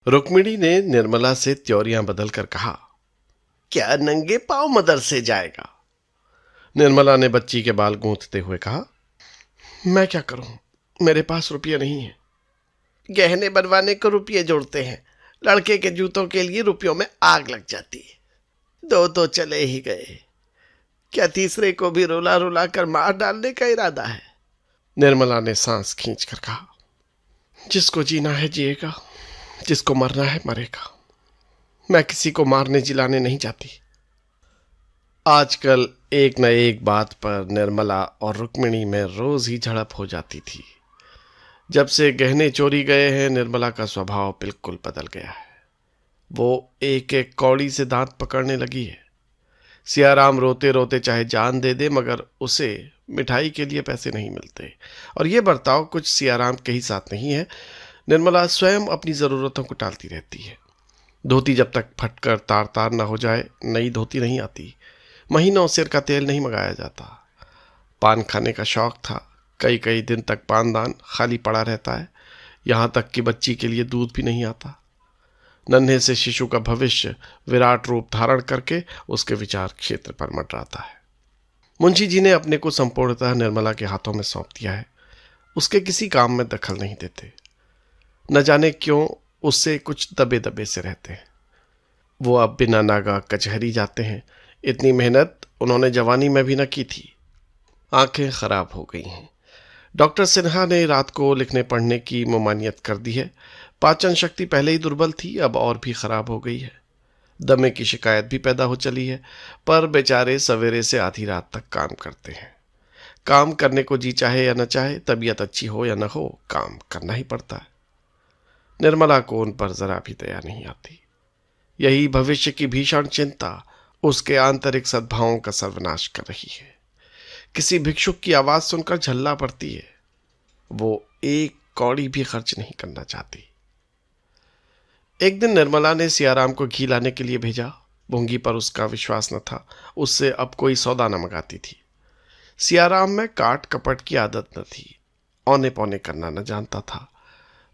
रुक्मिणी ने निर्मला से त्योरियां बदलकर कहा, क्या नंगे पांव मदरसे जाएगा? निर्मला ने बच्ची के बाल गूंथते हुए कहा, मैं क्या करूं, मेरे पास रुपये नहीं है। गहने बनवाने को रुपये जोड़ते हैं, लड़के के जूतों के लिए रुपयों में आग लग जाती है। दो तो चले ही गए, क्या तीसरे को भी रुला रुला कर मार डालने का इरादा है? निर्मला ने सांस खींचकर कहा, जिसको जीना है जिएगा, जिसको मरना है मरेगा। मैं किसी को मारने जिलाने नहीं जाती। आजकल एक न एक बात पर निर्मला और रुक्मिणी में रोज ही झड़प हो जाती थी। जब से गहने चोरी गए हैं, निर्मला का स्वभाव बिल्कुल बदल गया है। वो एक एक कौड़ी से दांत पकड़ने लगी है। सियाराम रोते रोते चाहे जान दे दे, मगर उसे मिठाई के लिए पैसे नहीं मिलते। और ये बर्ताव कुछ सियाराम के ही साथ नहीं है। निर्मला स्वयं अपनी ज़रूरतों को टालती रहती है। धोती जब तक फटकर तार तार न हो जाए, नई धोती नहीं आती। महीनों सिर का तेल नहीं मंगाया जाता। पान खाने का शौक था, कई कई दिन तक पानदान खाली पड़ा रहता है। यहाँ तक कि बच्ची के लिए दूध भी नहीं आता। नन्हे से शिशु का भविष्य विराट रूप धारण करके उसके विचार क्षेत्र पर मंडराता है। मुंशी जी ने अपने को संपूर्णतः निर्मला के हाथों में सौंप दिया है। उसके किसी काम में दखल नहीं देते। न जाने क्यों उससे कुछ दबे दबे से रहते हैं। वो अब बिना नागा कचहरी जाते हैं। इतनी मेहनत उन्होंने जवानी में भी न की थी। आंखें खराब हो गई हैं। डॉक्टर सिन्हा ने रात को लिखने पढ़ने की ममानियत कर दी है। पाचन शक्ति पहले ही दुर्बल थी, अब और भी खराब हो गई है। दमे की शिकायत भी पैदा हो चली है। पर बेचारे सवेरे से आधी रात तक काम करते हैं। काम करने को जी चाहे या न चाहे, तबीयत अच्छी हो या न हो, काम करना ही पड़ता है। निर्मला को उन पर जरा भी दया नहीं आती। यही भविष्य की भीषण चिंता उसके आंतरिक सद्भावों का सर्वनाश कर रही है। किसी भिक्षुक की आवाज सुनकर झल्ला पड़ती है। वो एक कौड़ी भी खर्च नहीं करना चाहती। एक दिन निर्मला ने सियाराम को घी लाने के लिए भेजा। भूंगी पर उसका विश्वास न था। उससे अब कोई सौदा न मंगाती थी। सियाराम में काट कपट की आदत न थी। औने पौने करना न जानता था।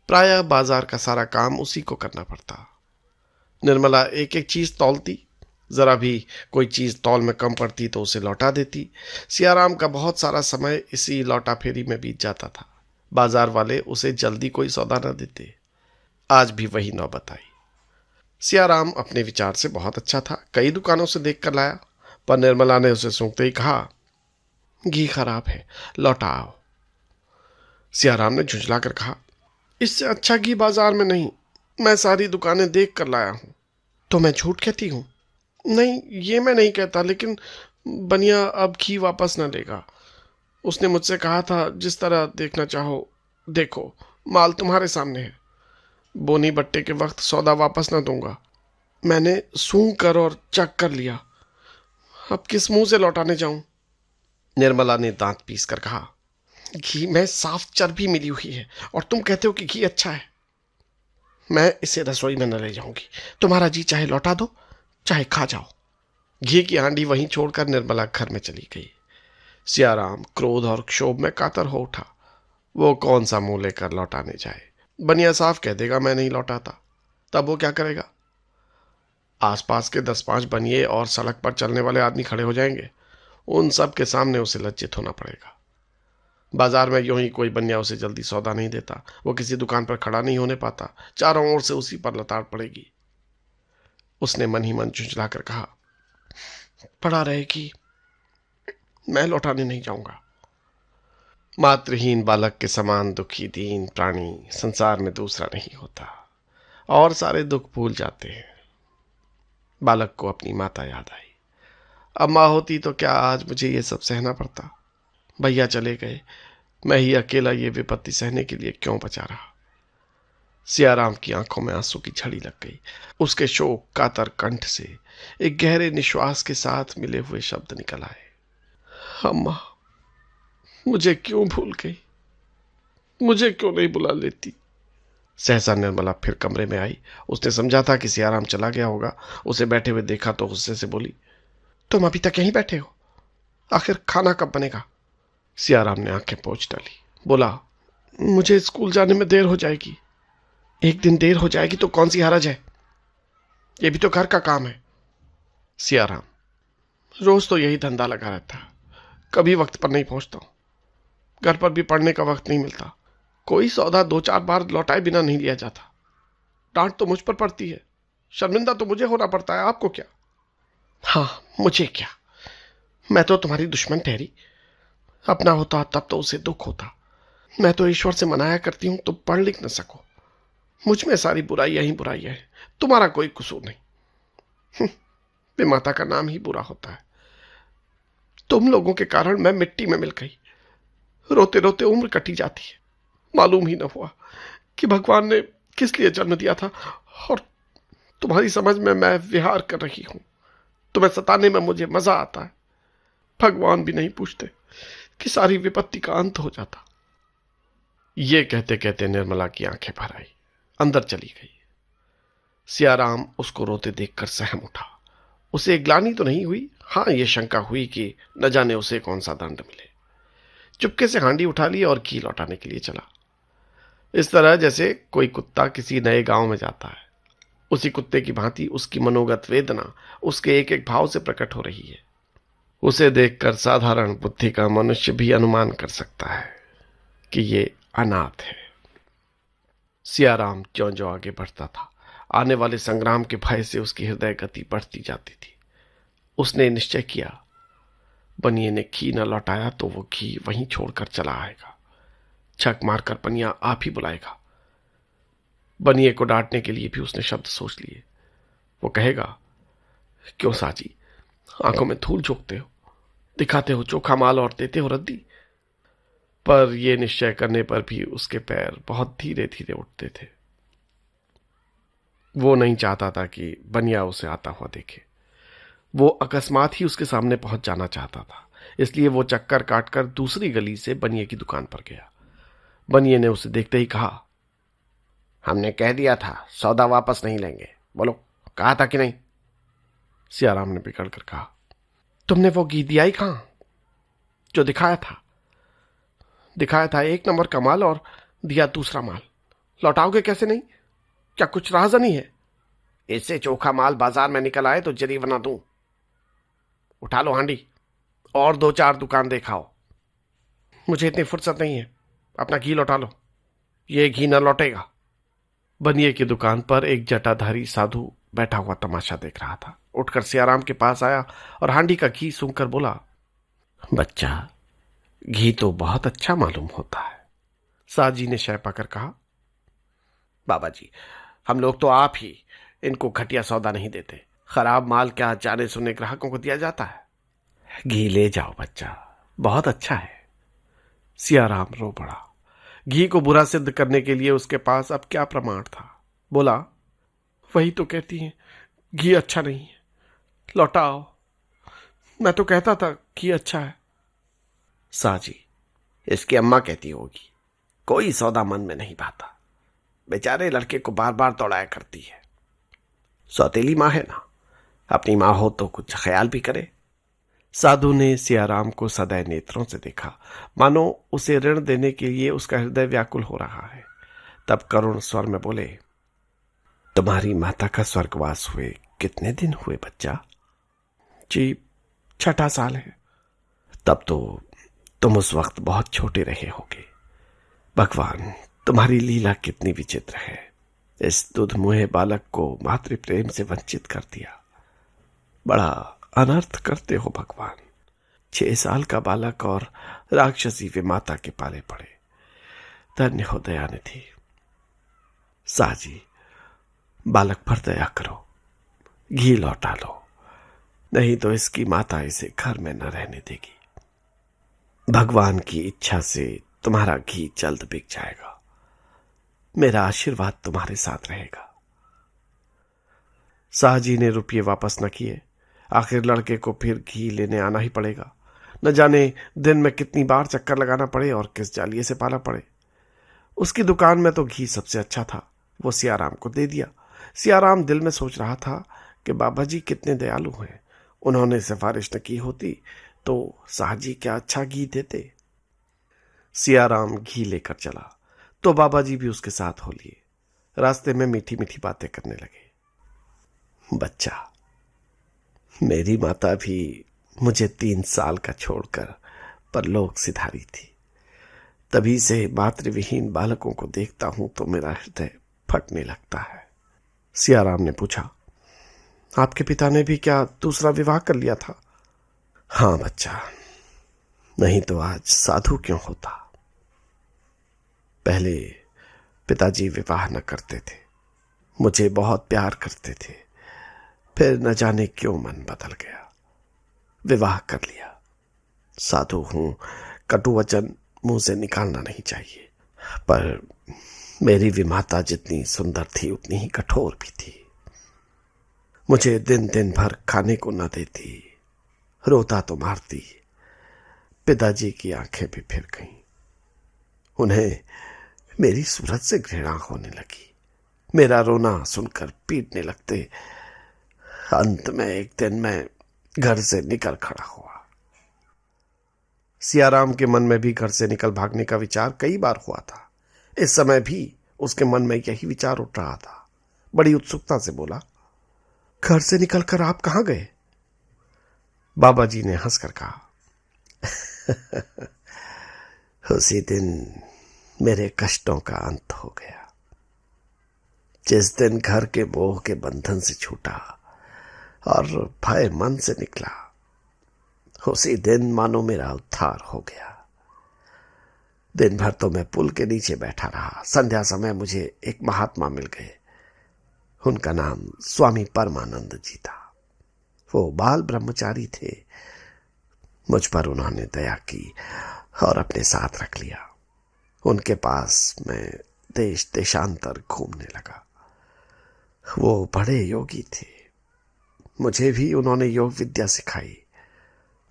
प्रायः बाजार का सारा काम उसी को करना पड़ता। निर्मला एक एक चीज तौलती। जरा भी कोई चीज तौल में कम पड़ती तो उसे लौटा देती। सियाराम का बहुत सारा समय इसी लौटा फेरी में बीत जाता था। बाजार वाले उसे जल्दी कोई सौदा न देते। आज भी वही नौबत आई। सियाराम अपने विचार से बहुत अच्छा था। कई दुकानों से देख कर लाया, पर निर्मला ने उसे सूंघते ही कहा, घी खराब है, लौटा आओ। सियाराम ने झुंझला कर कहा, इससे अच्छा घी बाजार में नहीं। मैं सारी दुकानें देख कर लाया हूं। तो मैं झूठ कहती हूं? नहीं, ये मैं नहीं कहता, लेकिन बनिया अब घी वापस न लेगा। उसने मुझसे कहा था, जिस तरह देखना चाहो देखो, माल तुम्हारे सामने है। बोनी बट्टे के वक्त सौदा वापस न दूंगा। मैंने सूंघ कर और चख कर लिया, अब किस मुंह से लौटाने जाऊं? निर्मला ने दांत पीस कर कहा, घी में साफ चर्बी मिली हुई है और तुम कहते हो कि घी अच्छा है। मैं इसे रसोई में न ले जाऊंगी। तुम्हारा जी चाहे लौटा दो, चाहे खा जाओ। घी की हांडी वहीं छोड़कर निर्मला घर में चली गई। सियाराम क्रोध और क्षोभ में कातर हो उठा। वो कौन सा मुंह लेकर लौटाने जाए? बनिया साफ कह देगा मैं नहीं लौटाता। तब वो क्या करेगा? आसपास के 10-5 बनिए और सड़क पर चलने वाले आदमी खड़े हो जाएंगे। उन सब के सामने उसे लज्जित होना पड़ेगा। बाजार में यूं ही कोई बनिया उसे जल्दी सौदा नहीं देता। वो किसी दुकान पर खड़ा नहीं होने पाता। चारों ओर से उसी पर लताड़ पड़ेगी। उसने मन ही मन झुंझलाकर कहा, पड़ा रहेगी, मैं लौटाने नहीं जाऊंगा। मातृहीन बालक के समान दुखी दीन प्राणी संसार में दूसरा नहीं होता, और सारे दुख भूल जाते हैं। बालक को अपनी माता याद आई। अब माँ होती तो क्या आज मुझे ये सब सहना पड़ता? भैया चले गए, मैं ही अकेला ये विपत्ति सहने के लिए क्यों बचा रहा? सियाराम की आंखों में आंसू की झड़ी लग गई। उसके शोक कातर कंठ से एक गहरे निश्वास के साथ मिले हुए शब्द निकल आए, अम्मा, मुझे क्यों भूल गई? मुझे क्यों नहीं बुला लेती? सहसा निर्मला फिर कमरे में आई। उसने समझा था कि सियाराम चला गया होगा। उसे बैठे हुए देखा तो गुस्से से बोली, तुम अभी तक यहीं बैठे हो? आखिर खाना कब बनेगा? सियाराम ने आंखें पोंछ डाली। बोला, मुझे स्कूल जाने में देर हो जाएगी। एक दिन देर हो जाएगी तो कौन सी हरज है, ये भी तो घर का काम है। सियाराम, रोज तो यही धंधा लगा रहता है, कभी वक्त पर नहीं पहुंचता हूं, घर पर भी पढ़ने का वक्त नहीं मिलता, कोई सौदा 2-4 बार लौटाए बिना नहीं लिया जाता। डांट तो मुझ पर पड़ती है, शर्मिंदा तो मुझे होना पड़ता है, आपको क्या? हाँ, मुझे क्या, मैं तो तुम्हारी दुश्मन ठहरी। अपना होता तब तो उसे दुख होता। मैं तो ईश्वर से मनाया करती हूं तुम पढ़ लिख न सको। मुझ में सारी बुराइयां ही बुराइयां हैं, तुम्हारा कोई कसूर नहीं। विमाता का नाम ही बुरा होता है। तुम लोगों के कारण मैं मिट्टी में मिल गई, रोते रोते उम्र कटी जाती है। मालूम ही न हुआ कि भगवान ने किस लिए जन्म दिया था, और तुम्हारी समझ में मैं विहार कर रही हूं। तुम्हें सताने में मुझे मजा आता है। भगवान भी नहीं पूछते कि सारी विपत्ति का अंत हो जाता। ये कहते कहते निर्मला की आंखें भर आई, अंदर चली गई। सियाराम उसको रोते देखकर सहम उठा। उसे ग्लानि तो नहीं हुई, हां ये शंका हुई कि न जाने उसे कौन सा दंड मिले। चुपके से हांडी उठा ली और घी लौटाने के लिए चला, इस तरह जैसे कोई कुत्ता किसी नए गांव में जाता है। उसी कुत्ते की भांति उसकी मनोगत वेदना उसके एक एक भाव से प्रकट हो रही है। उसे देखकर साधारण बुद्धि का मनुष्य भी अनुमान कर सकता है कि ये अनाथ है। सियाराम ज्यों ज्यों आगे बढ़ता था, आने वाले संग्राम के भय से उसकी हृदय गति बढ़ती जाती थी। उसने निश्चय किया, बनिए ने घी न लौटाया तो वो घी वहीं छोड़कर चला आएगा। छक मारकर बनिया आप ही बुलाएगा। बनिए को डांटने के लिए भी उसने शब्द सोच लिए। वो कहेगा, क्यों साजी, आंखों में धूल झोंकते हो, दिखाते हो चोखा माल और देते हो रद्दी। पर यह निश्चय करने पर भी उसके पैर बहुत धीरे धीरे उठते थे। वो नहीं चाहता था कि बनिया उसे आता हुआ देखे। वो अकस्मात ही उसके सामने पहुंच जाना चाहता था, इसलिए वो चक्कर काटकर दूसरी गली से बनिए की दुकान पर गया। बनिए ने उसे देखते ही कहा, हमने कह दिया था सौदा वापस नहीं लेंगे, बोलो कहा था कि नहीं? सियाराम ने बिगड़ कर कहा, तुमने वो घी दिया ही कहां जो दिखाया था? दिखाया था 1 नंबर का माल और दिया दूसरा माल। लौटाओगे कैसे नहीं? क्या कुछ राहजनी है? इससे चोखा माल बाजार में निकल आए तो जरीमाना दूं। उठा लो हांडी और 2-4 दुकान देखाओ। मुझे इतनी फुर्सत नहीं है, अपना घी लौटा लो, ये घी न लौटेगा। बनिए की दुकान पर एक जटाधारी साधु बैठा हुआ तमाशा देख रहा था। उठकर सियाराम के पास आया और हांडी का घी सूंघकर बोला, बच्चा, घी तो बहुत अच्छा मालूम होता है। साजी ने शय पाकर कहा, बाबा जी, हम लोग तो आप ही इनको घटिया सौदा नहीं देते। खराब माल क्या जाने सुने ग्राहकों को दिया जाता है। घी ले जाओ बच्चा, बहुत अच्छा है। सियाराम रो पड़ा। घी को बुरा सिद्ध करने के लिए उसके पास अब क्या प्रमाण था। बोला, वही तो कहती हैं घी अच्छा नहीं है, लौटाओ। मैं तो कहता था घी अच्छा है। साजी, इसकी अम्मा कहती होगी, कोई सौदा मन में नहीं भाता, बेचारे लड़के को बार बार दौड़ाया करती है। सौतेली माँ है ना, अपनी माँ हो तो कुछ ख्याल भी करे। साधु ने सियाराम को सदैव नेत्रों से देखा, मानो उसे ऋण देने के लिए उसका हृदय व्याकुल हो रहा है। तब करुण स्वर में बोले, तुम्हारी माता का स्वर्गवास हुए कितने दिन हुए बच्चा? जी, 6ठा साल है। तब तो तुम उस वक्त बहुत छोटे रहे होगे। भगवान, तुम्हारी लीला कितनी विचित्र है। इस दूध मुहे बालक को मातृ प्रेम से वंचित कर दिया। बड़ा अनर्थ करते हो भगवान। 6 साल का बालक और राक्षसी विमाता के पाले पड़े। धन्य हो दयानिधि। साजी, बालक पर दया करो, घी लौटा लो, नहीं तो इसकी माता इसे घर में न रहने देगी। भगवान की इच्छा से तुम्हारा घी जल्द बिक जाएगा। मेरा आशीर्वाद तुम्हारे साथ रहेगा। साहजी ने रुपये वापस न किए। आखिर लड़के को फिर घी लेने आना ही पड़ेगा। न जाने दिन में कितनी बार चक्कर लगाना पड़े और किस जालिये से पाला पड़े। उसकी दुकान में तो घी सबसे अच्छा था, वो सियाराम को दे दिया। सियाराम दिल में सोच रहा था कि बाबा जी कितने दयालु हैं, उन्होंने सिफारिश न की होती तो साहजी क्या अच्छा घी देते। सियाराम घी लेकर चला तो बाबा जी भी उसके साथ हो लिए। रास्ते में मीठी मीठी बातें करने लगे। बच्चा, मेरी माता भी मुझे 3 साल का छोड़कर परलोक सिधारी थी। तभी से मातृविहीन बालकों को देखता हूं तो मेरा हृदय फटने लगता है। सियाराम ने पूछा, आपके पिता ने भी क्या दूसरा विवाह कर लिया था? हाँ बच्चा, नहीं तो आज साधु क्यों होता। पहले पिताजी विवाह न करते थे, मुझे बहुत प्यार करते थे, फिर न जाने क्यों मन बदल गया, विवाह कर लिया। साधु हूं, कटु वचन मुंह से निकालना नहीं चाहिए, पर मेरी विमाता जितनी सुंदर थी उतनी ही कठोर भी थी। मुझे दिन दिन भर खाने को न देती, रोता तो मारती। पिताजी की आंखें भी फिर गईं। उन्हें मेरी सूरत से घृणा होने लगी। मेरा रोना सुनकर पीटने लगते। अंत में एक दिन मैं घर से निकल खड़ा हुआ। सियाराम के मन में भी घर से निकल भागने का विचार कई बार हुआ था। इस समय भी उसके मन में यही विचार उठ रहा था। बड़ी उत्सुकता से बोला, घर से निकलकर आप कहां गए? बाबा जी ने हंसकर कहा, उसी दिन मेरे कष्टों का अंत हो गया। जिस दिन घर के मोह के बंधन से छूटा और भय मन से निकला, उसी दिन मानो मेरा उद्धार हो गया। दिन भर तो मैं पुल के नीचे बैठा रहा। संध्या समय मुझे एक महात्मा मिल गए। उनका नाम स्वामी परमानंद जी था। वो बाल ब्रह्मचारी थे। मुझ पर उन्होंने दया की और अपने साथ रख लिया। उनके पास मैं देश देशांतर घूमने लगा। वो बड़े योगी थे। मुझे भी उन्होंने योग विद्या सिखाई।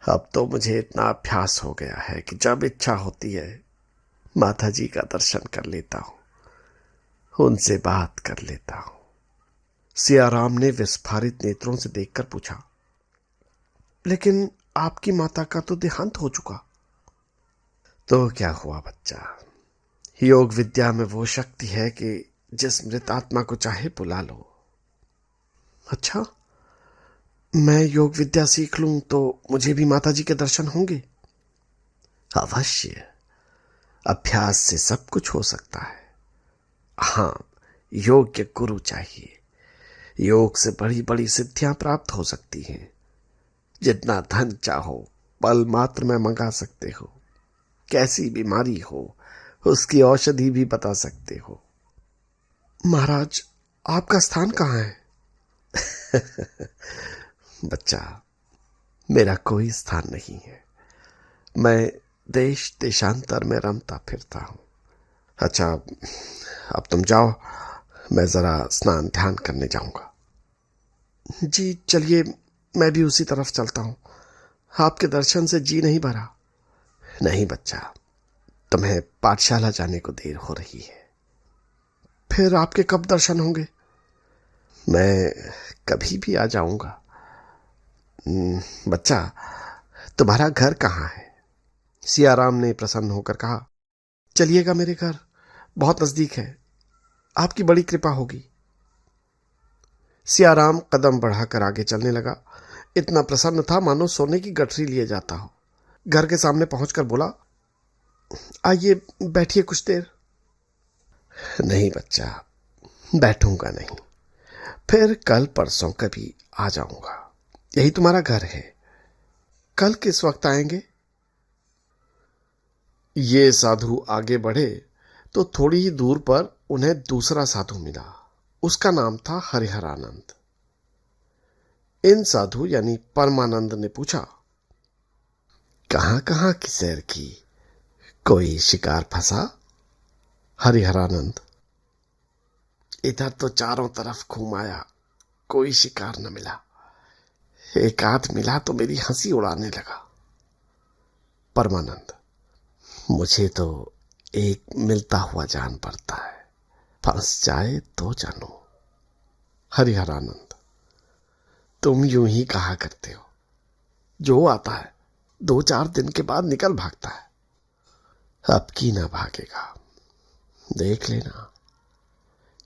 अब तो मुझे इतना अभ्यास हो गया है कि जब इच्छा होती है माता जी का दर्शन कर लेता हूं, उनसे बात कर लेता हूं। सियाराम ने विस्फारित नेत्रों से देखकर पूछा, लेकिन आपकी माता का तो देहांत हो चुका। तो क्या हुआ बच्चा, योग विद्या में वो शक्ति है कि जिस मृत आत्मा को चाहे बुला लो। अच्छा, मैं योग विद्या सीख लूं तो मुझे भी माता जी के दर्शन होंगे? अवश्य, अभ्यास से सब कुछ हो सकता है। हां, योग्य गुरु चाहिए। योग से बड़ी बड़ी सिद्धियां प्राप्त हो सकती हैं। जितना धन चाहो पल मात्र में मंगा सकते हो। कैसी बीमारी हो उसकी औषधि भी बता सकते हो। महाराज, आपका स्थान कहाँ है? बच्चा, मेरा कोई स्थान नहीं है। मैं देश देशांतर में रमता फिरता हूं। अच्छा, अब तुम जाओ, मैं जरा स्नान ध्यान करने जाऊंगा। जी चलिए, मैं भी उसी तरफ चलता हूं। आपके दर्शन से जी नहीं भरा। नहीं बच्चा, तुम्हें पाठशाला जाने को देर हो रही है। फिर आपके कब दर्शन होंगे? मैं कभी भी आ जाऊंगा। बच्चा, तुम्हारा घर कहाँ है? सियाराम ने प्रसन्न होकर कहा, चलिएगा मेरे घर, बहुत नजदीक है। आपकी बड़ी कृपा होगी। सियाराम कदम बढ़ाकर आगे चलने लगा। इतना प्रसन्न था मानो सोने की गठरी लिए जाता हो। घर के सामने पहुंचकर बोला, आइए बैठिए कुछ देर। नहीं बच्चा, बैठूंगा नहीं। फिर कल परसों कभी आ जाऊंगा। यही तुम्हारा घर है। कल किस वक्त आएंगे? ये साधु आगे बढ़े तो थोड़ी ही दूर पर उन्हें दूसरा साधु मिला। उसका नाम था हरिहरानंद। इन साधु यानी परमानंद ने पूछा, कहां कहां की सैर की? कोई शिकार फंसा? हरिहरानंद, इधर तो चारों तरफ घूम आया, कोई शिकार न मिला। एक आध मिला तो मेरी हंसी उड़ाने लगा। परमानंद, मुझे तो एक मिलता हुआ जान पड़ता है, फंस जाए तो जानो। हरिहरानंद, तुम यूं ही कहा करते हो। जो आता है 2-4 दिन के बाद निकल भागता है। अब की ना भागेगा, देख लेना।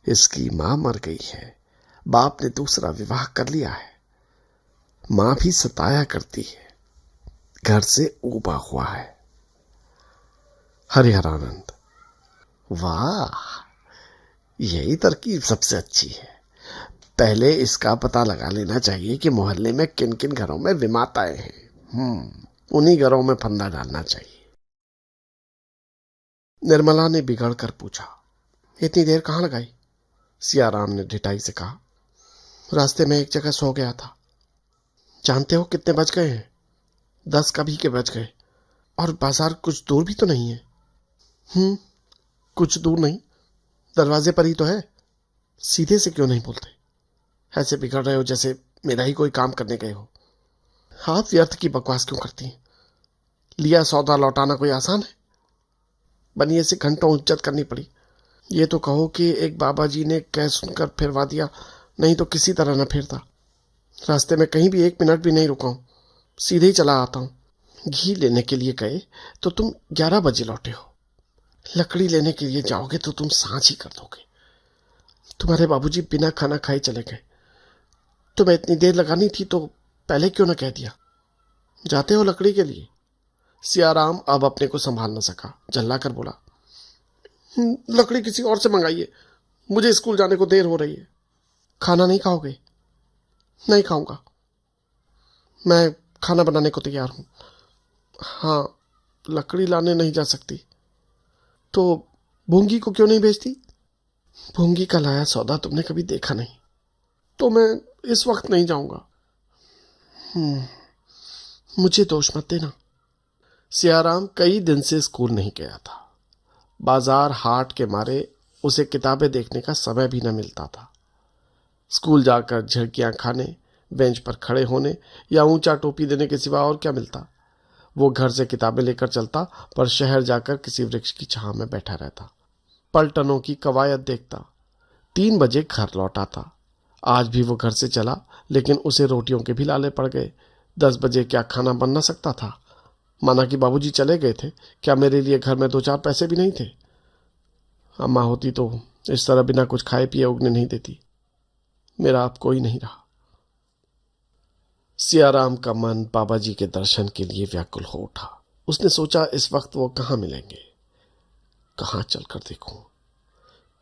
इसकी मां मर गई है, बाप ने दूसरा विवाह कर लिया है, मां भी सताया करती है, घर से ऊबा हुआ है। हरिहरानंद: वाह, यही तरकीब सबसे अच्छी है। पहले इसका पता लगा लेना चाहिए कि मोहल्ले में किन किन घरों में विमाताएं हैं। उन्हीं घरों में फंदा डालना चाहिए। निर्मला ने बिगड़ कर पूछा, इतनी देर कहाँ लगाई? सियाराम ने ढिठाई से कहा, रास्ते में एक जगह सो गया था। जानते हो कितने बज गए हैं? 10 कभी के बज गए। और बाजार कुछ दूर भी तो नहीं है। कुछ दूर नहीं, दरवाजे पर ही तो है। सीधे से क्यों नहीं बोलते? ऐसे बिगड़ रहे हो जैसे मेरा ही कोई काम करने गए हो। आप व्यर्थ की बकवास क्यों करती हैं? लिया सौदा लौटाना कोई आसान है? बनिए से घंटों इज्जत करनी पड़ी। ये तो कहो कि एक बाबा जी ने कह सुनकर फिरवा दिया, नहीं तो किसी तरह न फिरता। रास्ते में कहीं भी 1 मिनट भी नहीं रुका हूं, सीधे ही चला आता हूं। घी लेने के लिए गए तो तुम 11 बजे लौटे हो। लकड़ी लेने के लिए जाओगे तो तुम सांझ ही कर दोगे। तुम्हारे बाबूजी बिना खाना खाए चले गए। तुम्हें इतनी देर लगानी थी तो पहले क्यों न कह दिया? जाते हो लकड़ी के लिए? सियाराम अब अपने को संभाल न सका, झल्ला कर बोला, लकड़ी किसी और से मंगाइए, मुझे स्कूल जाने को देर हो रही है। खाना नहीं खाओगे? नहीं खाऊंगा। मैं खाना बनाने को तैयार हूं। हाँ, लकड़ी लाने नहीं जा सकती तो भूंगी को क्यों नहीं भेजती? भूंगी का लाया सौदा तुमने कभी देखा नहीं। तो मैं इस वक्त नहीं जाऊंगा। मुझे दोष मत देना। सियाराम कई दिन से स्कूल नहीं गया था। बाजार हाट के मारे उसे किताबें देखने का समय भी न मिलता था। स्कूल जाकर झिड़कियां खाने, बेंच पर खड़े होने या ऊंचा टोपी देने के सिवा और क्या मिलता? वो घर से किताबें लेकर चलता, पर शहर जाकर किसी वृक्ष की छांव में बैठा रहता, पलटनों की कवायद देखता। 3 बजे घर लौटा था। आज भी वो घर से चला, लेकिन उसे रोटियों के भी लाले पड़ गए। 10 बजे क्या खाना बन न सकता था? माना कि बाबूजी चले गए थे, क्या मेरे लिए घर में 2-4 पैसे भी नहीं थे? अम्मा होती तो इस तरह बिना कुछ खाए पिए उगने नहीं देती। मेरा अब कोई नहीं रहा। सियाराम का मन बाबा जी के दर्शन के लिए व्याकुल हो उठा। उसने सोचा, इस वक्त वो कहाँ मिलेंगे, कहाँ चलकर देखूं?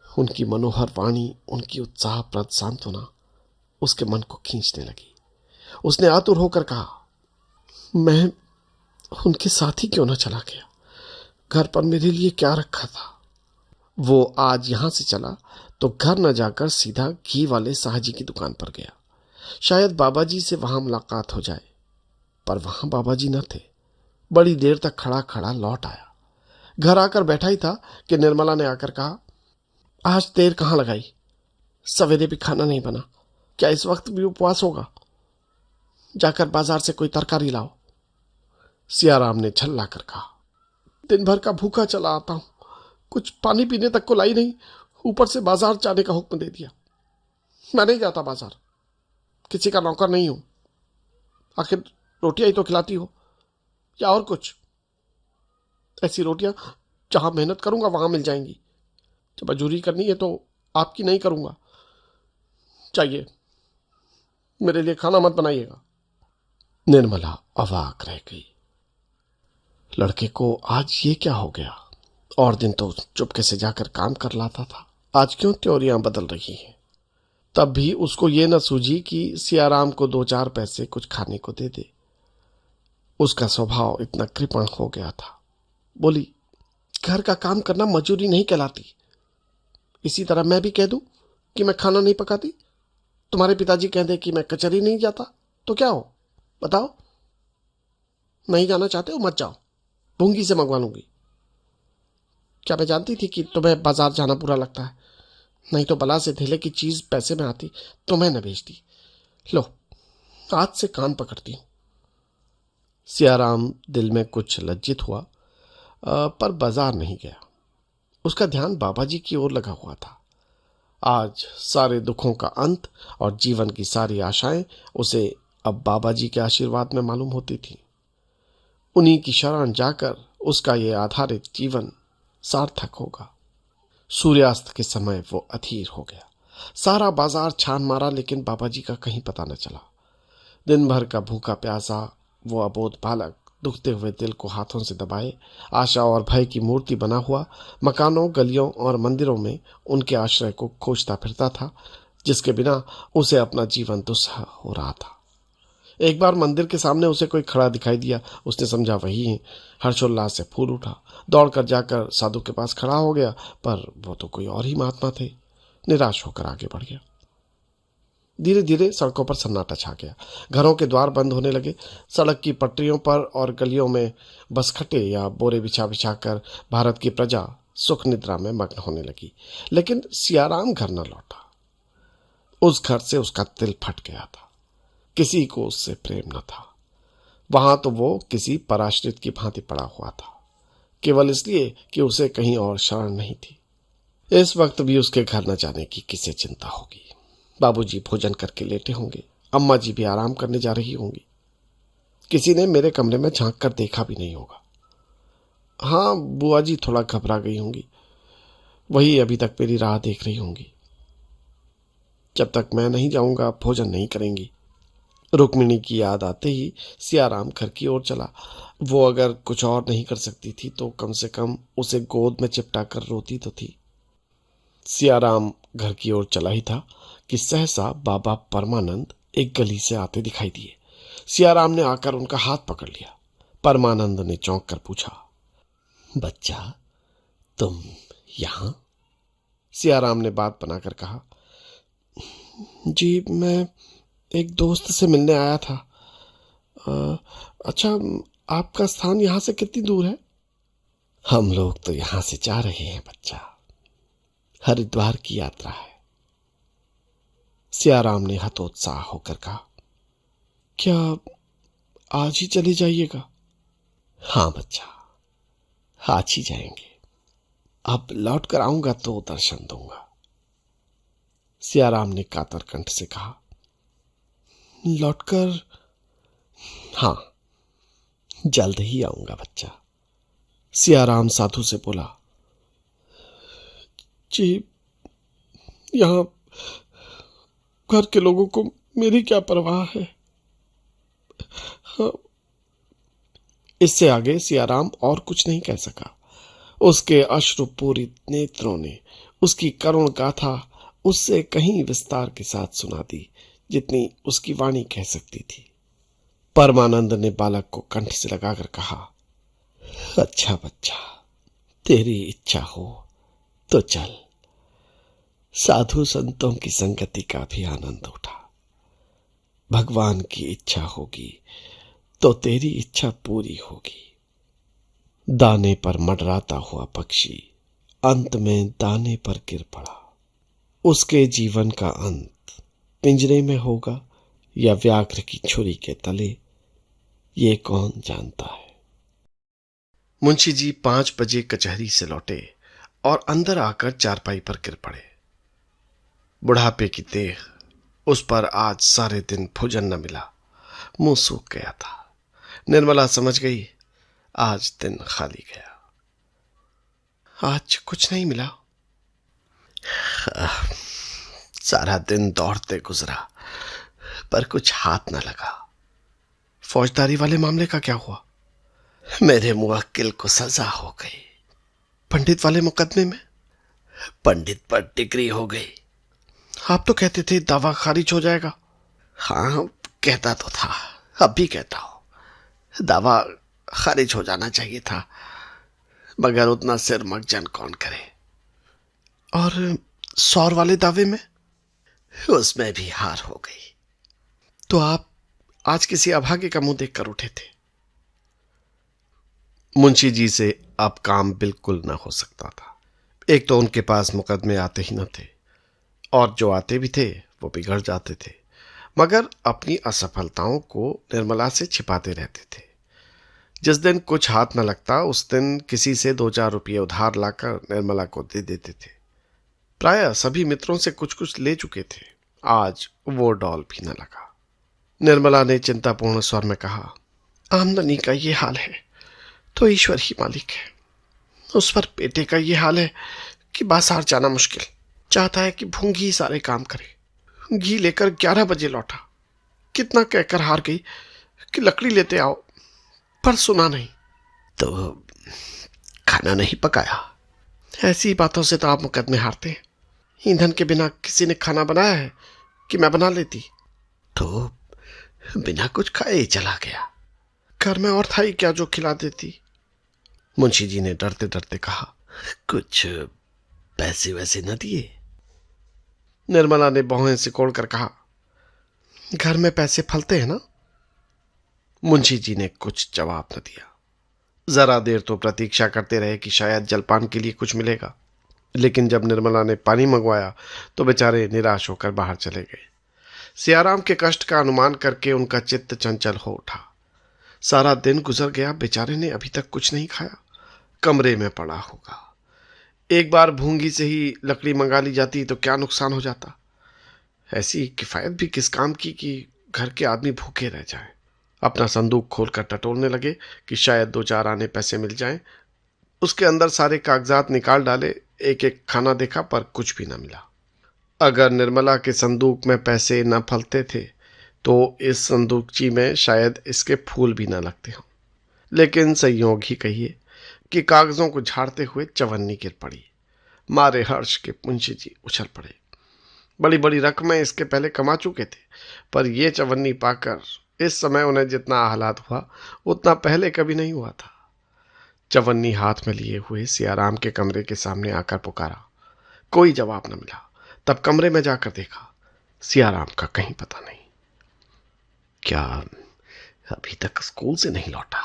उनकी मनोहर वाणी, उनकी उत्साहप्रद सांत्वना उसके मन को खींचने लगी। उसने आतुर होकर कहा, मैं उनके साथ ही क्यों न चला गया? घर पर मेरे लिए क्या रखा था? वो आज यहां से चला तो घर न जाकर सीधा घी वाले साहजी की दुकान पर गया। शायद बाबा जी से वहां मुलाकात हो जाए, पर वहां बाबा जी न थे। बड़ी देर तक खड़ा खड़ा लौट आया। घर आकर बैठा ही था कि निर्मला ने आकर कहा, आज देर कहाँ लगाई? सवेरे भी खाना नहीं बना, क्या इस वक्त भी उपवास होगा? जाकर बाजार से कोई तरकारी लाओ। सियाराम ने झल्ला कर कहा, दिन भर का भूखा चला आता हूं, कुछ पानी पीने तक को लाई नहीं, ऊपर से बाजार जाने का हुक्म दे दिया। मैं नहीं जाता बाजार, किसी का नौकर नहीं हूं। आखिर रोटियां ही तो खिलाती हो, या और कुछ? ऐसी रोटियां जहां मेहनत करूंगा वहां मिल जाएंगी। जब मजूरी करनी है तो आपकी नहीं करूंगा। चाहिए, मेरे लिए खाना मत बनाइएगा। निर्मला अवाक रह गई। लड़के को आज ये क्या हो गया? और दिन तो चुपके से जाकर काम कर लाता था, आज क्यों त्योरियां बदल रही हैं? तब भी उसको ये न सूझी कि सियाराम को 2-4 पैसे कुछ खाने को दे दे। उसका स्वभाव इतना कृपण हो गया था। बोली, घर का काम करना मजूरी नहीं कहलाती। इसी तरह मैं भी कह दूं कि मैं खाना नहीं पकाती, तुम्हारे पिताजी कह दे कि मैं कचहरी नहीं जाता, तो क्या हो? बताओ। नहीं जाना चाहते हो, मत जाओ, भूंगी से मंगवा लूंगी। क्या मैं जानती थी कि तुम्हें बाजार जाना बुरा लगता है? नहीं तो बला से धेले की चीज पैसे में आती, तुम्हें न भेजती। लो, आज से कान पकड़ती हूं। सियाराम दिल में कुछ लज्जित हुआ, पर बाजार नहीं गया। उसका ध्यान बाबा जी की ओर लगा हुआ था। आज सारे दुखों का अंत और जीवन की सारी आशाएं उसे अब बाबा जी के आशीर्वाद में मालूम होती थी। उन्हीं की शरण जाकर उसका ये आधारित जीवन सार्थक होगा। सूर्यास्त के समय वो अधीर हो गया। सारा बाजार छान मारा लेकिन बाबा जी का कहीं पता न चला। दिन भर का भूखा प्यासा वो अबोध बालक दुखते हुए दिल को हाथों से दबाए आशा और भय की मूर्ति बना हुआ मकानों, गलियों और मंदिरों में उनके आश्रय को खोजता फिरता था, जिसके बिना उसे अपना जीवन दुस्सह हो रहा था। एक बार मंदिर के सामने उसे कोई खड़ा दिखाई दिया। उसने समझा वही है। हर्षोल्लास से फूल उठा, दौड़कर जाकर साधु के पास खड़ा हो गया, पर वो तो कोई और ही महात्मा थे। निराश होकर आगे बढ़ गया। धीरे धीरे सड़कों पर सन्नाटा छा गया। घरों के द्वार बंद होने लगे। सड़क की पटरियों पर और गलियों में बसखटे या बोरे बिछा बिछाकर भारत की प्रजा सुख निद्रा में मग्न होने लगी। लेकिन सियाराम घर न लौटा। उस घर से उसका दिल फट गया था। किसी को उससे प्रेम न था। वहां तो वो किसी पराश्रित की भांति पड़ा हुआ था, केवल इसलिए कि उसे कहीं और शरण नहीं थी। इस वक्त भी उसके घर न जाने की किसे चिंता होगी। बाबूजी भोजन करके लेटे होंगे, अम्मा जी भी आराम करने जा रही होंगी। किसी ने मेरे कमरे में झांक कर देखा भी नहीं होगा। हाँ, बुआ जी थोड़ा घबरा गई होंगी, वही अभी तक मेरी राह देख रही होंगी। जब तक मैं नहीं जाऊंगा भोजन नहीं करेंगी। रुक्मिणी की याद आते ही सियाराम घर की ओर चला। वो अगर कुछ और नहीं कर सकती थी तो कम से कम उसे गोद में चिपटा कर रोती तो थी। सियाराम घर की ओर चला ही था कि सहसा बाबा परमानंद एक गली से आते दिखाई दिए। सियाराम ने आकर उनका हाथ पकड़ लिया। परमानंद ने चौंक कर पूछा, बच्चा तुम यहां? सियाराम ने बात बनाकर कहा, जी मैं एक दोस्त से मिलने आया था। अच्छा, आपका स्थान यहां से कितनी दूर है? हम लोग तो यहां से जा रहे हैं बच्चा, हरिद्वार की यात्रा है। सियाराम ने हतोत्साह होकर कहा, क्या आज ही चले जाइएगा? हाँ बच्चा, आज ही जाएंगे। अब लौट कर आऊंगा तो दर्शन दूंगा। सियाराम ने कातर कंठ से कहा, लौटकर? हाँ, जल्द ही आऊंगा बच्चा। सियाराम साधु से बोला, जी यहां घर के लोगों को मेरी क्या परवाह है। हाँ। इससे आगे सियाराम और कुछ नहीं कह सका। उसके अश्रुपूरित नेत्रों ने उसकी करुण गाथा उससे कहीं विस्तार के साथ सुना दी जितनी उसकी वाणी कह सकती थी। परमानंद ने बालक को कंठ से लगाकर कहा, अच्छा बच्चा, तेरी इच्छा हो तो चल। साधु संतों की संगति का भी आनंद उठा। भगवान की इच्छा होगी तो तेरी इच्छा पूरी होगी। दाने पर मंडराता हुआ पक्षी अंत में दाने पर गिर पड़ा। उसके जीवन का अंत पिंजरे में होगा या व्याघ्र की छुरी के तले, ये कौन जानता है। मुंशी जी 5 बजे कचहरी से लौटे और अंदर आकर चारपाई पर गिर पड़े। बुढ़ापे की देह, उस पर आज सारे दिन भोजन न मिला, मुंह सूख गया था। निर्मला समझ गई आज दिन खाली गया। आज कुछ नहीं मिला। सारा दिन दौड़ते गुजरा पर कुछ हाथ न लगा। फौजदारी वाले मामले का क्या हुआ? मेरे मुवक्किल को सजा हो गई। पंडित वाले मुकदमे में? पंडित पर डिग्री हो गई। आप तो कहते थे दावा खारिज हो जाएगा। हाँ, कहता तो था, अब भी कहता हूं, दावा खारिज हो जाना चाहिए था, मगर उतना सिर मगजन कौन करे। और सौर वाले दावे में? उसमें भी हार हो गई। तो आप आज किसी अभागे का मुंह देखकर उठे थे। मुंशी जी से अब काम बिल्कुल न हो सकता था। एक तो उनके पास मुकदमे आते ही न थे, और जो आते भी थे वो बिगड़ जाते थे, मगर अपनी असफलताओं को निर्मला से छिपाते रहते थे। जिस दिन कुछ हाथ न लगता उस दिन किसी से 2-4 रुपये उधार लाकर निर्मला को दे देते थे। प्रायः सभी मित्रों से कुछ कुछ ले चुके थे। आज वो डॉल भी न लगा। निर्मला ने चिंतापूर्ण स्वर में कहा, आमदनी का ये हाल है तो ईश्वर ही मालिक है। उस पर बेटे का ये हाल है, कि बाजार जाना मुश्किल। चाहता है कि भूंगी ही सारे काम करे। घी लेकर 11 बजे लौटा। कितना कहकर हार गई कि लकड़ी लेते आओ, पर सुना नहीं। तो खाना नहीं पकाया? ऐसी बातों से तो आप मुकदमे हारते हैं। ईंधन के बिना किसी ने खाना बनाया है कि मैं बना लेती? तो बिना कुछ खाए ही चला गया। घर में और था ही क्या जो खिला देती? मुंशी जी ने डरते डरते कहा। कुछ पैसे वैसे न दिए? निर्मला ने भौहें सिकोड़ कर कहा। घर में पैसे फलते हैं ना? मुंशी जी ने कुछ जवाब न दिया। जरा देर तो प्रतीक्षा करते रहे कि शायद जलपान के लिए कुछ मिलेगा, लेकिन जब निर्मला ने पानी मंगवाया तो बेचारे निराश होकर बाहर चले गए। सियाराम के कष्ट का अनुमान करके उनका चित्त चंचल हो उठा। सारा दिन गुजर गया, बेचारे ने अभी तक कुछ नहीं खाया, कमरे में पड़ा होगा। एक बार भूंगी से ही लकड़ी मंगा ली जाती तो क्या नुकसान हो जाता। ऐसी किफायत भी किस काम की कि घर के आदमी भूखे रह जाएं। अपना संदूक खोलकर टटोलने लगे कि शायद 2-4 आने पैसे मिल जाएं। उसके अंदर सारे कागजात निकाल डाले, एक एक खाना देखा पर कुछ भी न मिला। अगर निर्मला के संदूक में पैसे न फलते थे तो इस संदूकची में शायद इसके फूल भी न लगते हों। लेकिन संयोग ही कहिए कि कागजों को झाड़ते हुए चवन्नी गिर पड़ी। मारे हर्ष के मुंशी जी उछल पड़े। बड़ी बड़ी रकमें इसके पहले कमा चुके थे, पर यह चवन्नी पाकर इस समय उन्हें जितना आह्लाद हुआ उतना पहले कभी नहीं हुआ था। चवन्नी हाथ में लिए हुए सियाराम के कमरे के सामने आकर पुकारा। कोई जवाब न मिला। तब कमरे में जाकर देखा, सियाराम का कहीं पता नहीं। क्या अभी तक स्कूल से नहीं लौटा?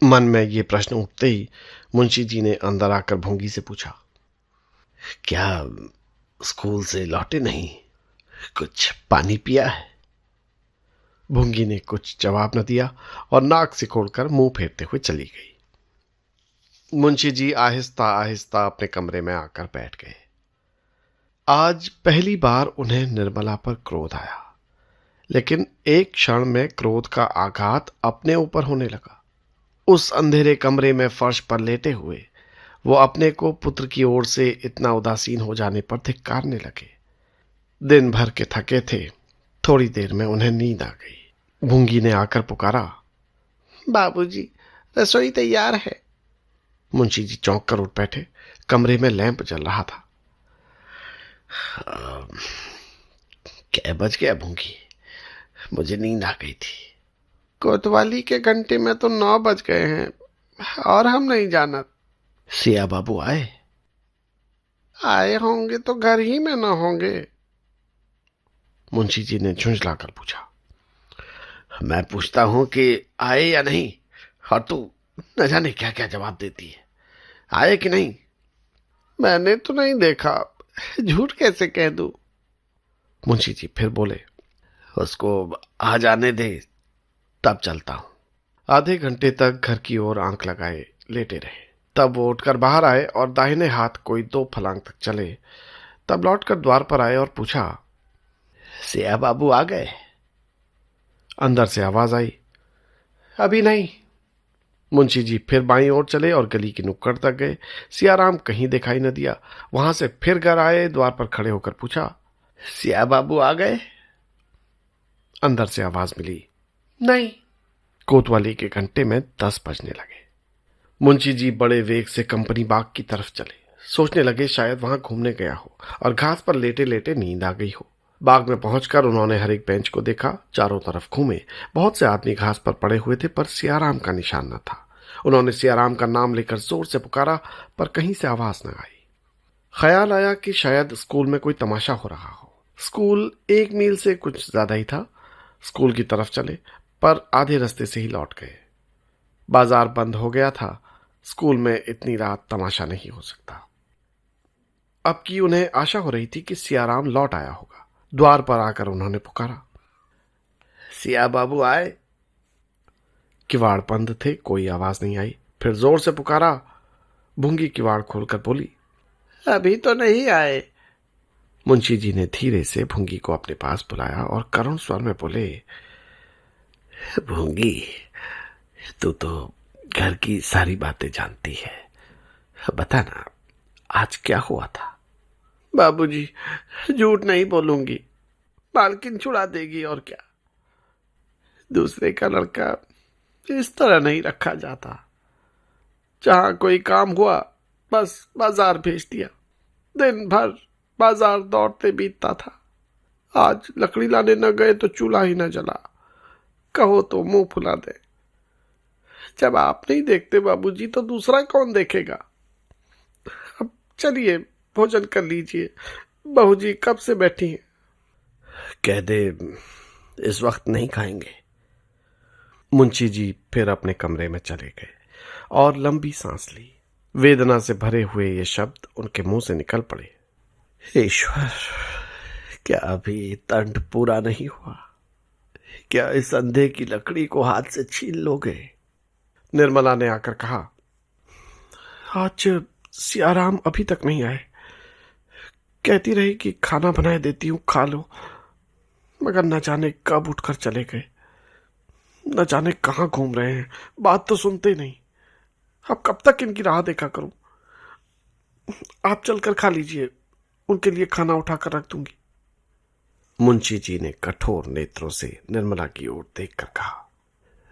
मन में ये प्रश्न उठते ही मुंशी जी ने अंदर आकर भूंगी से पूछा, क्या स्कूल से लौटे नहीं? कुछ पानी पिया है? भूंगी ने कुछ जवाब न दिया और नाक सिकोड़कर मुंह फेरते हुए चली गई। मुंशी जी आहिस्ता आहिस्ता अपने कमरे में आकर बैठ गए। आज पहली बार उन्हें निर्मला पर क्रोध आया, लेकिन एक क्षण में क्रोध का आघात अपने ऊपर होने लगा। उस अंधेरे कमरे में फर्श पर लेटे हुए वो अपने को पुत्र की ओर से इतना उदासीन हो जाने पर धिक्कारने लगे। दिन भर के थके थे, थोड़ी देर में उन्हें नींद आ गई। भूंगी ने आकर पुकारा, बाबूजी, रसोई तैयार है। मुंशी जी चौंक कर उठ बैठे। कमरे में लैंप जल रहा था। क्या बज गया भूंगी? मुझे नींद आ गई थी। कोतवाली के घंटे में तो 9 बज गए हैं और हम नहीं जानत। सिया बाबू आए? आए होंगे तो घर ही में न होंगे। मुंशी जी ने झुंझलाकर पूछा। मैं पूछता हूं कि आए या नहीं, और तू न जाने क्या क्या जवाब देती है। आए कि नहीं? मैंने तो नहीं देखा, झूठ कैसे कह दूं? मुंशी जी फिर बोले, उसको आ जाने दे, तब चलता हूं। आधे घंटे तक घर की ओर आंख लगाए लेटे रहे। तब वो उठकर बाहर आए और दाहिने हाथ कोई 2 फलांग तक चले। तब लौटकर द्वार पर आए और पूछा, सिया बाबू आ गए? अंदर से आवाज आई, अभी नहीं। मुंशी जी फिर बाईं ओर चले और गली की नुक्कड़ तक गए। सियाराम कहीं दिखाई न दिया। वहां से फिर घर आए, द्वार पर खड़े होकर पूछा, सिया बाबू आ गए? अंदर से आवाज मिली, नहीं। कोतवाली के घंटे में 10 बजने लगे। मुंशी जी बड़े वेग से कंपनी बाग की तरफ चले। सोचने लगे शायद वहां घूमने गया हो और घास पर लेटे लेटे नींद आ गई हो। बाग में पहुंचकर उन्होंने हर एक बेंच को देखा, चारों तरफ घूमे। बहुत से आदमी घास पर पड़े हुए थे, पर सियाराम का निशान न था। उन्होंने सियाराम का नाम लेकर जोर से पुकारा, पर कहीं से आवाज न आई। ख्याल आया कि शायद स्कूल में कोई तमाशा हो रहा हो। स्कूल 1 मील से कुछ ज्यादा ही था। स्कूल की तरफ चले, पर आधे रास्ते से ही लौट गए। बाजार बंद हो गया था। स्कूल में इतनी रात तमाशा नहीं हो सकता। अब की उन्हें आशा हो रही थी कि सियाराम लौट आया होगा। द्वार पर आकर उन्होंने पुकारा, सिया बाबू आए? किवाड़ बंद थे, कोई आवाज नहीं आई। फिर जोर से पुकारा। भूंगी किवाड़ खोलकर बोली, अभी तो नहीं आए। मुंशी जी ने धीरे से भूंगी को अपने पास बुलाया और करुण स्वर में बोले, भूंगी, तू तो घर की सारी बातें जानती है, बता ना, आज क्या हुआ था? बाबूजी, झूठ नहीं बोलूंगी, मालकिन छुड़ा देगी और क्या। दूसरे का लड़का इस तरह नहीं रखा जाता। जहां कोई काम हुआ बस बाजार भेज दिया। दिन भर बाजार दौड़ते बीतता था। आज लकड़ी लाने न गए तो चूल्हा ही न जला। कहो तो मुंह फुला दे। जब आप नहीं देखते बाबूजी तो दूसरा कौन देखेगा। अब चलिए भोजन कर लीजिए, बहू जी कब से बैठी हैं। कह दे इस वक्त नहीं खाएंगे। मुंशी जी फिर अपने कमरे में चले गए और लंबी सांस ली। वेदना से भरे हुए ये शब्द उनके मुंह से निकल पड़े। ईश्वर, क्या अभी दंड पूरा नहीं हुआ? क्या इस अंधे की लकड़ी को हाथ से छीन लोगे? निर्मला ने आकर कहा, आज सियाराम अभी तक नहीं आए। कहती रही कि खाना बनाए देती हूं, खा लो, मगर न जाने कब उठकर चले गए। न जाने कहां घूम रहे हैं, बात तो सुनते नहीं। अब कब तक इनकी राह देखा करूं? आप चलकर खा लीजिए, उनके लिए खाना उठाकर रख दूंगी। मुंशी जी ने कठोर नेत्रों से निर्मला की ओर देखकर कहा,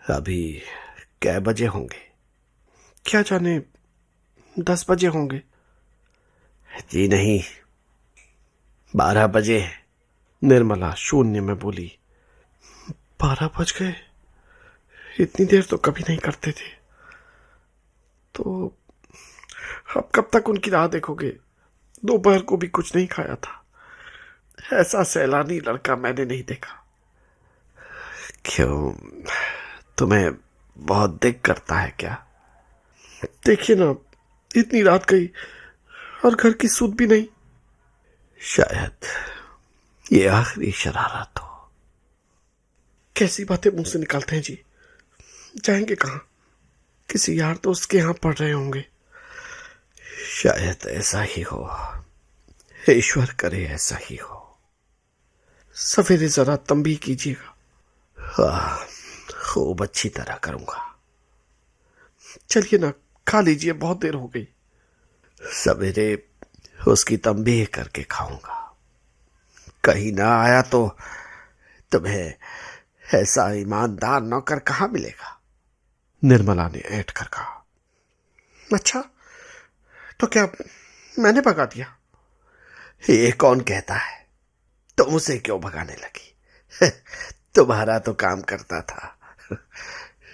अभी कै बजे होंगे? क्या जाने, 10 बजे होंगे। जी नहीं, 12 बजे। निर्मला शून्य में बोली, 12 बज गए? इतनी देर तो कभी नहीं करते थे। तो अब कब तक उनकी राह देखोगे? दोपहर को भी कुछ नहीं खाया था। ऐसा सैलानी लड़का मैंने नहीं देखा। क्यों, तुम्हें बहुत दिक्कत करता है क्या? देखिए ना, इतनी रात गई और घर की सुध भी नहीं। शायद ये आखिरी शरारत हो। कैसी बातें मुंह से निकालते हैं जी। जाएंगे कहां? किसी यार दोस्त के यहां पढ़ रहे होंगे। शायद ऐसा ही हो। ईश्वर करे ऐसा ही हो। सवेरे जरा तंबी कीजिएगा। हाँ, खूब अच्छी तरह करूंगा। चलिए ना, खा लीजिए, बहुत देर हो गई। सवेरे उसकी तंबीह करके खाऊंगा। कहीं ना आया तो तुम्हें ऐसा ईमानदार नौकर कहां मिलेगा? निर्मला ने ऐंठ कर कहा। अच्छा, तो क्या मैंने भगा दिया? ये कौन कहता है? तुम उसे क्यों भगाने लगी? तुम्हारा तो काम करता था।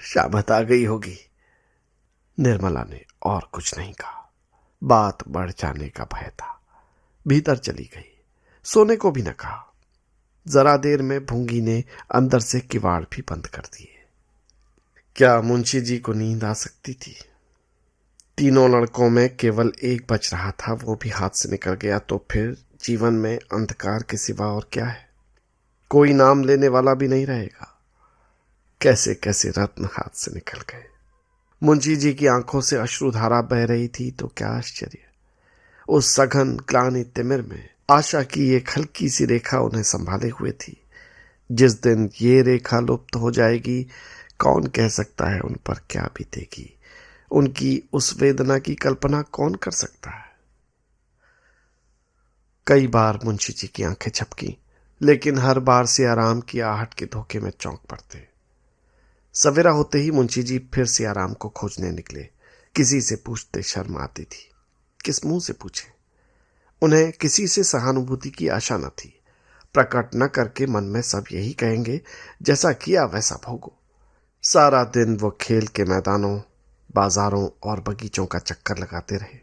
शामत आ गई होगी। निर्मला ने और कुछ नहीं कहा। बात बढ़ जाने का भय था। भीतर चली गई। सोने को भी न कहा। जरा देर में भूंगी ने अंदर से किवाड़ भी बंद कर दिए। क्या मुंशी जी को नींद आ सकती थी? तीनों लड़कों में केवल एक बच रहा था, वो भी हाथ से निकल गया तो फिर जीवन में अंधकार के सिवा और क्या है? कोई नाम लेने वाला भी नहीं रहेगा। कैसे कैसे रत्न हाथ से निकल गए। मुंशी जी की आंखों से अश्रुधारा बह रही थी तो क्या आश्चर्य। उस सघन ग्लानि तिमिर में आशा की एक हल्की सी रेखा उन्हें संभाले हुए थी। जिस दिन ये रेखा लुप्त हो जाएगी, कौन कह सकता है उन पर क्या बीतेगी। उनकी उस वेदना की कल्पना कौन कर सकता है। कई बार मुंशी जी की आंखें झपकी, लेकिन हर बार से आराम की आहट के धोखे में चौंक पड़ते। सवेरा होते ही मुंशी जी फिर से आराम को खोजने निकले। किसी से पूछते शर्म आती थी। किस मुंह से पूछे? उन्हें किसी से सहानुभूति की आशा न थी। प्रकट न करके मन में सब यही कहेंगे, जैसा किया वैसा भोगो। सारा दिन वो खेल के मैदानों, बाजारों और बगीचों का चक्कर लगाते रहे।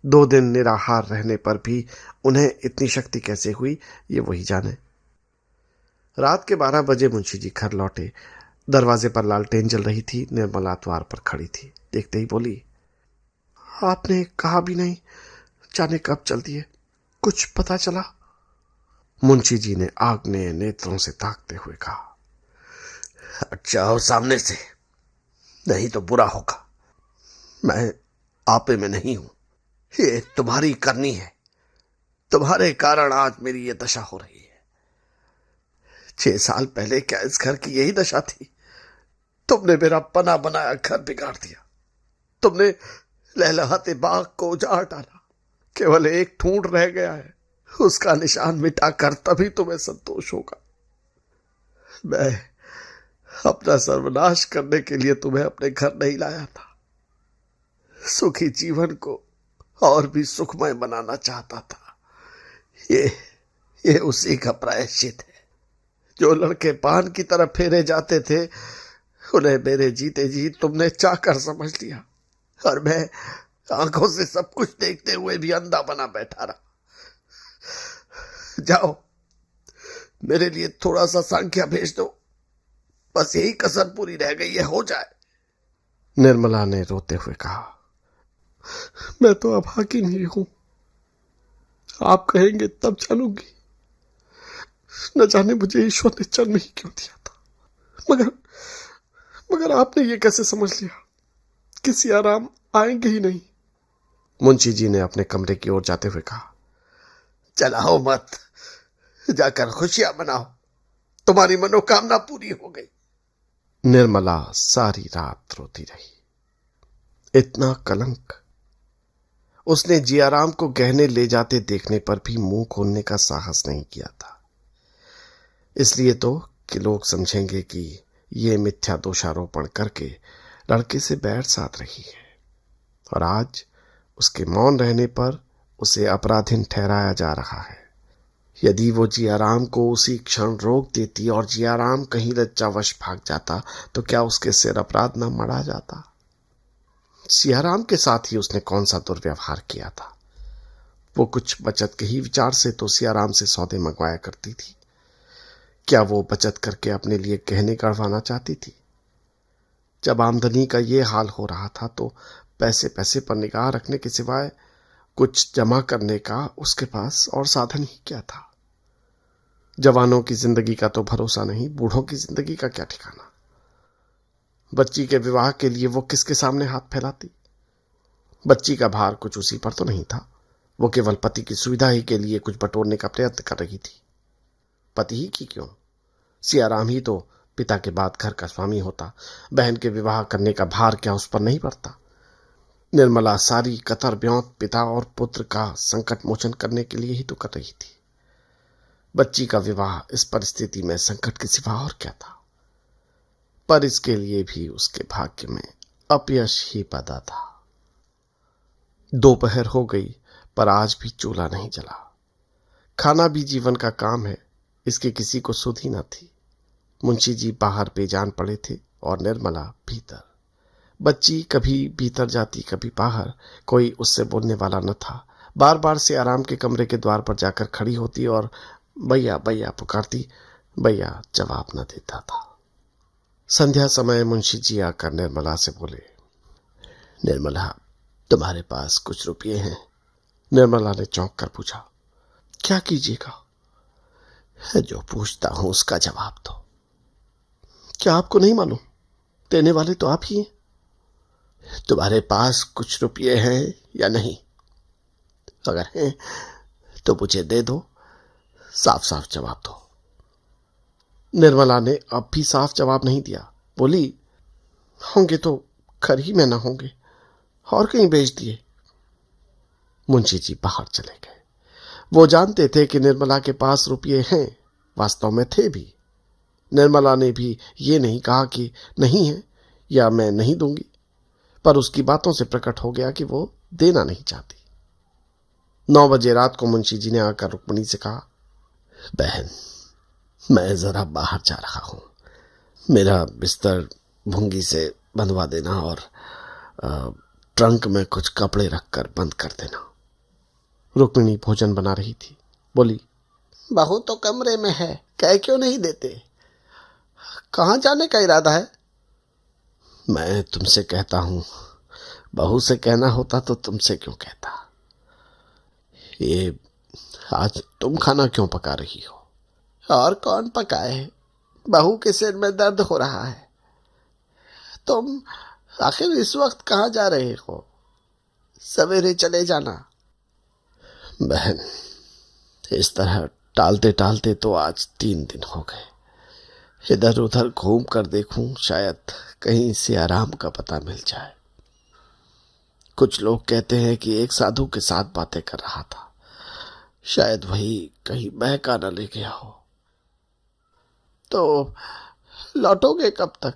2 दिन निराहार रहने पर भी उन्हें इतनी शक्ति कैसे हुई, ये वही जाने। रात के 12 बजे मुंशी जी घर लौटे। दरवाजे पर लालटेन जल रही थी। निर्मला द्वार पर खड़ी थी। देखते ही बोली, आपने कहा भी नहीं, जाने कब चल दिए, कुछ पता चला? मुंशी जी ने आग्नेय नेत्रों से ताकते हुए कहा, अच्छा हो सामने से, नहीं तो बुरा होगा। मैं आपे में नहीं हूं, ये तुम्हारी करनी है। तुम्हारे कारण आज मेरी ये दशा हो रही है। 6 साल पहले क्या इस घर की यही दशा थी? तुमने मेरा पना बनाया घर बिगाड़ दिया। तुमने लहलहाते बाग को उजाड़ डाला। केवल एक ठूंठ रह गया है, उसका निशान मिटाकर तभी तुम्हें संतोष होगा। मैं अपना सर्वनाश करने के लिए तुम्हें अपने घर नहीं लाया था, सुखी जीवन को और भी सुखमय बनाना चाहता था। ये उसी का प्रायश्चित है। जो लड़के पान की तरफ फेरे जाते थे, उन्हें मेरे जीते जी तुमने चाकर समझ लिया, और मैं आंखों से सब कुछ देखते हुए भी अंधा बना बैठा रहा। जाओ, मेरे लिए थोड़ा सा संख्या भेज दो, बस यही कसर पूरी रह गई है, हो जाए। निर्मला ने रोते हुए कहा, मैं तो अभागी नहीं हूं, आप कहेंगे तब चलूंगी। न जाने मुझे ईश्वर ने जन्म ही क्यों दिया था। मगर आपने ये कैसे समझ लिया कि सियाराम आएंगे ही नहीं? मुंशी जी ने अपने कमरे की ओर जाते हुए कहा, चलाओ मत, जाकर खुशियां मनाओ, तुम्हारी मनोकामना पूरी हो गई। निर्मला सारी रात रोती रही। इतना कलंक उसने जियाराम को गहने ले जाते देखने पर भी मुंह खोलने का साहस नहीं किया था, इसलिए तो कि लोग समझेंगे कि ये मिथ्या दोषारोपण करके लड़के से बैर साध रही है, और आज उसके मौन रहने पर उसे अपराधीन ठहराया जा रहा है। यदि वो जियाराम को उसी क्षण रोक देती और जियाराम कहीं लज्जावश भाग जाता, तो क्या उसके सिर अपराध न मढ़ा जाता? सियाराम के साथ ही उसने कौन सा दुर्व्यवहार किया था? वो कुछ बचत के ही विचार से तो सियाराम से सौदे मंगवाया करती थी। क्या वो बचत करके अपने लिए गहने गढ़वाना चाहती थी? जब आमदनी का ये हाल हो रहा था तो पैसे पैसे पर निगाह रखने के सिवाय कुछ जमा करने का उसके पास और साधन ही क्या था? जवानों की जिंदगी का तो भरोसा नहीं, बूढ़ों की जिंदगी का क्या ठिकाना। बच्ची के विवाह के लिए वो किसके सामने हाथ फैलाती? बच्ची का भार कुछ उसी पर तो नहीं था, वो केवल पति की सुविधा ही के लिए कुछ बटोरने का प्रयत्न कर रही थी। पति ही की क्यों, सियाराम ही तो पिता के बाद घर का स्वामी होता। बहन के विवाह करने का भार क्या उस पर नहीं पड़ता? निर्मला सारी कतर ब्योंत पिता और पुत्र का संकट मोचन करने के लिए ही तो कर रही थी। बच्ची का विवाह इस परिस्थिति में संकट के सिवा और क्या था? पर इसके लिए भी उसके भाग्य में अपयश ही पदा था। दोपहर हो गई पर आज भी चूल्हा नहीं जला। खाना भी जीवन का काम है, इसकी किसी को सुध ही न थी। मुंशी जी बाहर बेजान पड़े थे और निर्मला भीतर। बच्ची कभी भीतर जाती कभी बाहर, कोई उससे बोलने वाला न था। बार बार से आराम के कमरे के द्वार पर जाकर खड़ी होती और भैया भैया पुकारती, भैया जवाब न देता था। संध्या समय मुंशी जी आकर निर्मला से बोले, निर्मला, तुम्हारे पास कुछ रुपये हैं? निर्मला ने चौंक कर पूछा, क्या कीजिएगा? जो पूछता हूं उसका जवाब दो। क्या आपको नहीं मालूम? देने वाले तो आप ही हैं। तुम्हारे पास कुछ रुपये हैं या नहीं? अगर हैं तो मुझे दे दो, साफ साफ जवाब दो। निर्मला ने अब भी साफ जवाब नहीं दिया। बोली, होंगे तो घर ही में ना होंगे, और कहीं भेज दिए। मुंशी जी बाहर चले गए। वो जानते थे कि निर्मला के पास रुपये हैं, वास्तव में थे भी। निर्मला ने भी ये नहीं कहा कि नहीं है या मैं नहीं दूंगी, पर उसकी बातों से प्रकट हो गया कि वो देना नहीं चाहती। 9 बजे रात को मुंशी जी ने आकर रुक्मिणी से कहा, बहन, मैं जरा बाहर जा रहा हूं, मेरा बिस्तर भुंगी से बंधवा देना और ट्रंक में कुछ कपड़े रखकर बंद कर देना। रुक्मिणी भोजन बना रही थी। बोली, बहू तो कमरे में है, कह क्यों नहीं देते? कहाँ जाने का इरादा है? मैं तुमसे कहता हूं, बहू से कहना होता तो तुमसे क्यों कहता। ये आज तुम खाना क्यों पका रही हो? और कौन पकाए, बहू के सिर में दर्द हो रहा है। तुम आखिर इस वक्त कहाँ जा रहे हो? सवेरे चले जाना। बहन, इस तरह टालते टालते तो आज 3 दिन हो गए। इधर उधर घूम कर देखूं, शायद कहीं से आराम का पता मिल जाए। कुछ लोग कहते हैं कि एक साधु के साथ बातें कर रहा था, शायद वही कहीं बहका न ले गया हो। तो लौटोगे कब तक?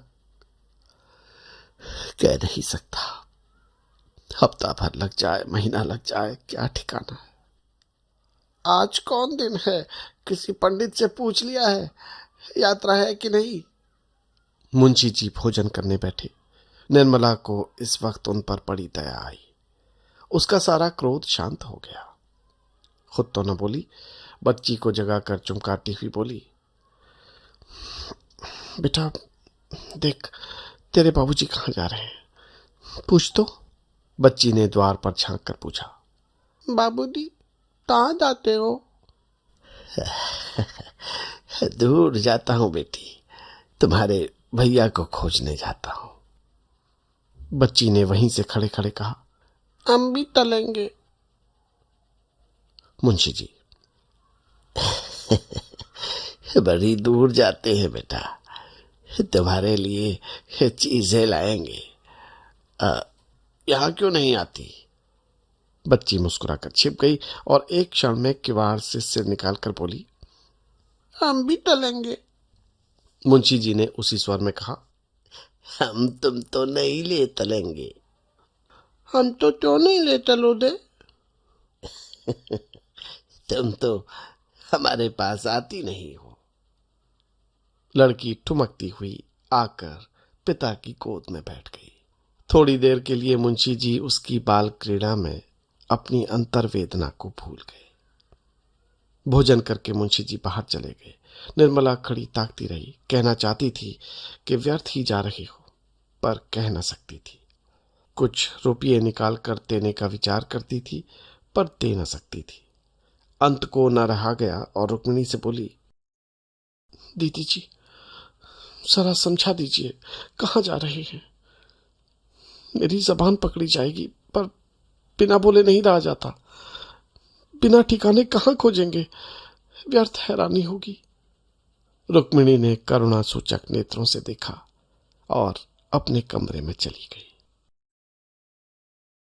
कह नहीं सकता, हफ्ता भर लग जाए, महीना लग जाए, क्या ठिकाना है। आज कौन दिन है? किसी पंडित से पूछ लिया है यात्रा है कि नहीं? मुंशी जी भोजन करने बैठे। निर्मला को इस वक्त उन पर बड़ी दया आई। उसका सारा क्रोध शांत हो गया। खुद तो न बोली, बच्ची को जगाकर चुमकाती हुई बोली, बेटा देख, तेरे बाबूजी कहाँ जा रहे हैं, पूछ तो। बच्ची ने द्वार पर झांक कर पूछा, बाबूजी कहाँ जाते हो? दूर जाता हूँ बेटी, तुम्हारे भैया को खोजने जाता हूँ। बच्ची ने वहीं से खड़े खड़े कहा, हम भी चलेंगे। मुंशी जी, बड़ी दूर जाते हैं बेटा, तुम्हारे लिए चीजें लाएंगे, यहाँ क्यों नहीं आती? बच्ची मुस्कुराकर छिप गई और एक क्षण में किवाड़ से सिर निकालकर बोली, हम भी चलेंगे। मुंशी जी ने उसी स्वर में कहा, हम तुम तो नहीं ले चलेंगे। हम तो क्यों नहीं ले चलो दे? तुम तो हमारे पास आती नहीं हो। लड़की ठुमकती हुई आकर पिता की गोद में बैठ गई। थोड़ी देर के लिए मुंशी जी उसकी बाल क्रीड़ा में अपनी अंतर्वेदना को भूल गए। भोजन करके मुंशी जी बाहर चले गए। निर्मला खड़ी ताकती रही। कहना चाहती थी कि व्यर्थ ही जा रही हो, पर कह न सकती थी। कुछ रुपये निकाल कर देने का विचार करती थी, पर दे न सकती थी। अंत को न रहा गया और रुक्मिणी से बोली, दीदी जी जरा समझा दीजिए, कहाँ जा रहे हैं? मेरी जबान पकड़ी जाएगी, पर बिना बोले नहीं रहा जाता। बिना ठिकाने कहाँ खोजेंगे? व्यर्थ हैरानी होगी। रुक्मिणी ने करुणा सूचक नेत्रों से देखा और अपने कमरे में चली गई।